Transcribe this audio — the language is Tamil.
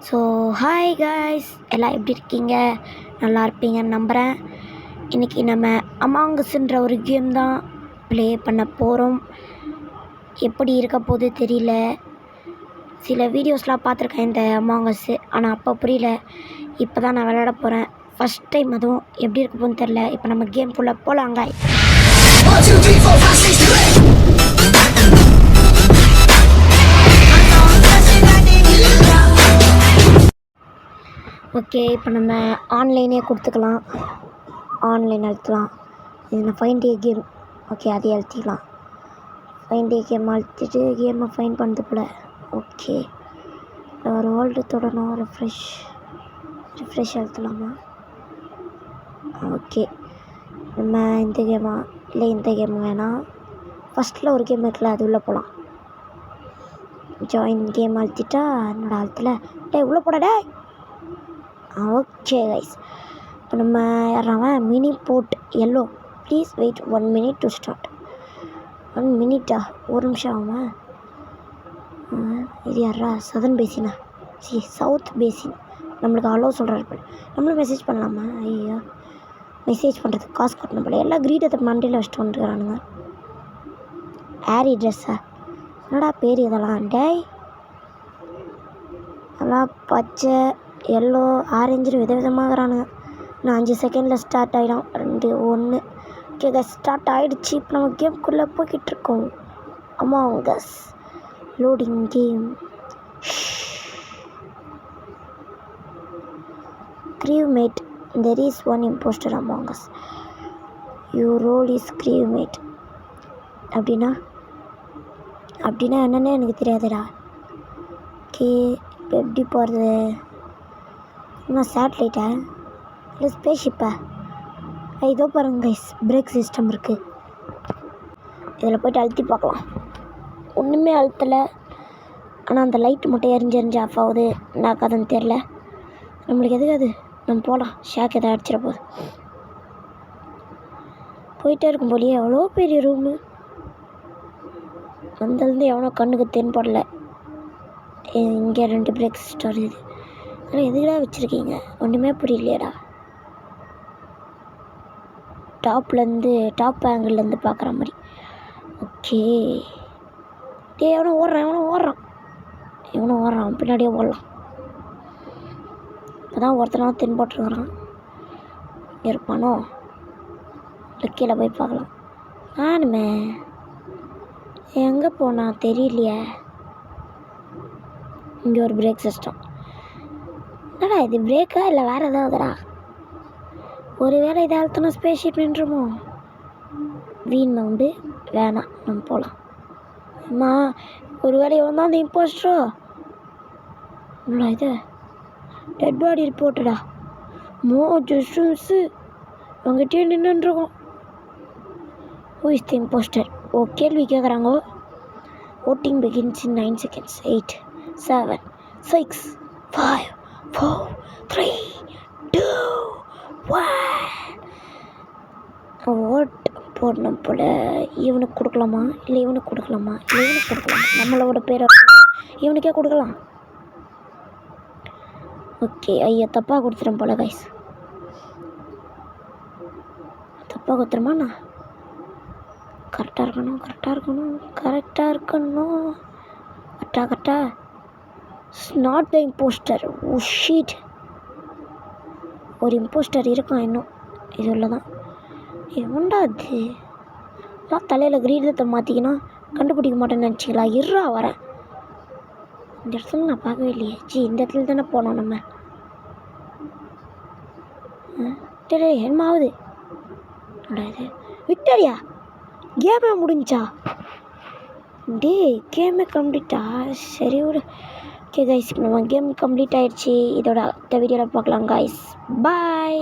ஸோ ஹாய் காய்ஸ், எல்லாம் எப்படி இருக்கீங்க? நல்லா இருப்பீங்கன்னு நம்புகிறேன். இன்றைக்கி நம்ம அமாங்கஸ்ன்ற ஒரு கேம் தான் ப்ளே பண்ண போகிறோம். எப்படி இருக்க போது தெரியல. சில வீடியோஸ்லாம் பார்த்துருக்கேன் இந்த அமாங்கஸ்ஸு, ஆனால் அப்போ புரியல. இப்போ தான் நான் விளையாட போகிறேன். ஃபஸ்ட் டைம் அதுவும் எப்படி இருக்க போகுதுன்னு தெரில. இப்போ நம்ம கேம்குள்ளே போகலாங்க. ஓகே, இப்போ நம்ம ஆன்லைனே கொடுத்துக்கலாம். ஆன்லைன் அழுத்தலாம். இது ஃபைன் டே கேம். ஓகே, அதே அழுத்திக்கலாம். ஃபைன் டே கேம் அழுத்திட்டு கேமை ஃபைன் பண்ணுறது போல். ஓகே, ஒரு வேர்ல்டு தொடணும். ரிஃப்ரெஷ் அழுத்தலாமா? ஓகே, நம்ம இந்த கேமா இல்லை இந்த கேம் வேணாம். ஃபஸ்ட்டில் ஒரு கேம் இருக்குல்ல, அது உள்ளே போகலாம். ஜாயின் கேம் அழுத்திட்டா என்னோடய அழுத்தில் டே உள்ளே போடா. ஓகே கைஸ், இப்போ நம்ம யாராவன் மினி போர்ட் எல்லோ. Please wait 1 minute to start. 1 minute ஒரு நிமிஷம் ஆகுமா? இது யாரா? சதர்ன் பேசினா சவுத் பேசின் நம்மளுக்கு அலோ சொல்கிறாரு போல. நம்மளும் மெசேஜ் பண்ணலாமா? ஐயோ, மெசேஜ் பண்ணுறதுக்கு காசு கட்டணும் போல. எல்லாம் கிரீடத்தை மண்டியில் வச்சுட்டு வந்துருக்கானுங்க. ஆரி ட்ரெஸ்ஸா? என்னடா பேர் இதெல்லாம்? டேய், அதெல்லாம் பச்சை எல்லோ ஆரஞ்சு விதவிதமாகறானுங்க. இன்னும் 5 செகண்டில் ஸ்டார்ட் ஆகிடும். 2 1. ஓகே, ஸ்டார்ட் ஆகிடுச்சு. இப்போ நம்ம கேம்குள்ளே போய்கிட்டு இருக்கோம். Among Us loading game. crewmate, there is one imposter among us. Your role is crewmate. அப்படின்னா என்னன்னே எனக்கு தெரியாதுடா. ஓகே, இப்போ எப்படி போகிறது? என்ன சேட்டலைட்டா இல்லை ஸ்பேஸ்ஷிப்பா? இதோ பாருங்க கைஸ், பிரேக் சிஸ்டம் இருக்குது. இதில் போய்ட்டு அழுத்தி பார்க்கலாம். ஒன்றுமே அழுத்தலை, ஆனால் அந்த லைட்டு மட்டும் எரிஞ்சு ஆஃப் ஆகுது. என்ன கதைன்னு தெரில. நம்மளுக்கு எதுக்கு அது? நம்ம போகலாம். ஷாக் எதாவது அடிச்சிட போகுது. போயிட்டே இருக்கும் போலியே. எவ்வளோ பெரிய ரூமு. வந்ததுலேருந்து எவனோ கண்ணுக்கு தென்படலை. இங்கே 2 பிரேக் சிஸ்டம் இருக்குது. ஆனால் எதுக்கடா வச்சுருக்கீங்க? ஒன்றுமே புரியலையடா. டாப் ஆங்கிள்லேருந்து பார்க்குற மாதிரி. ஓகே, எவனோ ஓடுறான். பின்னாடியே ஓடலாம். இப்போ தான் ஒருத்தனாக தென்பட்டுருக்கிறான். இருப்பானோ? கீழே போய் பார்க்கலாம். நானுமே எங்கே போனா தெரியலையே. இங்கே ஒரு பிரேக் சிஸ்டம். என்னடா இது, பிரேக்கா இல்லை வேறு ஏதாவதுடா? ஒரு வேளை இதை அழுத்தினா ஸ்பேஸ்ஷிப் நின்றுமோ? வீண் மவுண்டு வேணாம், நம்ம போகலாம். அம்மா, ஒரு வேளை இவன் தான் அந்த இம்போஸ்டரோ? இல்லை, இது டெட் பாடி ரிப்போர்ட்டடா. ஜஸ்ஸு அவங்ககிட்டயே நின்றுருக்கோம். Who is the impostor? கேள்வி கேட்குறாங்க. Voting begins in 9 seconds. 8 7 6 5 4 3 2 1. Vote போடணும் போல். இவனுக்கு கொடுக்கலாமா இல்லை இவனுக்கு கொடுக்கலாமா? நம்மளோட பேரை இவனுக்கே கொடுக்கலாம். ஓகே, ஐயா தப்பாக கொடுத்துட்டேன் போல கைஸ். தப்பாக கொடுத்துருமாண்ணா? கரெக்டாக இருக்கணும். கரெக்டாக not the impostor. O sheet, ஒரு இம்போஸ்டர் இருக்கான் இன்னும். இது உள்ளதான். எவன்டா அது? எல்லாம் தலையில் கிரீடத்தை மாற்றிக்கணும். கண்டுபிடிக்க மாட்டேன்னு நினச்சிங்களா? இருறா வரேன். இந்த இடத்துல நான் பார்க்கவே இல்லையே. இந்த இடத்துல தானே போனோம் நம்ம. என்ன ஆகுது? இது விக்டோரியா. கேமே முடிஞ்சா? கேமே கம்ப்ளீட்டா? சரி விடு. ஓகே கைஸ், நம்ம கேம் கம்ப்ளீட் ஆகிடுச்சி. இதோட அடுத்த வீடியோவில் பார்க்கலாம் கைஸ். பாய்.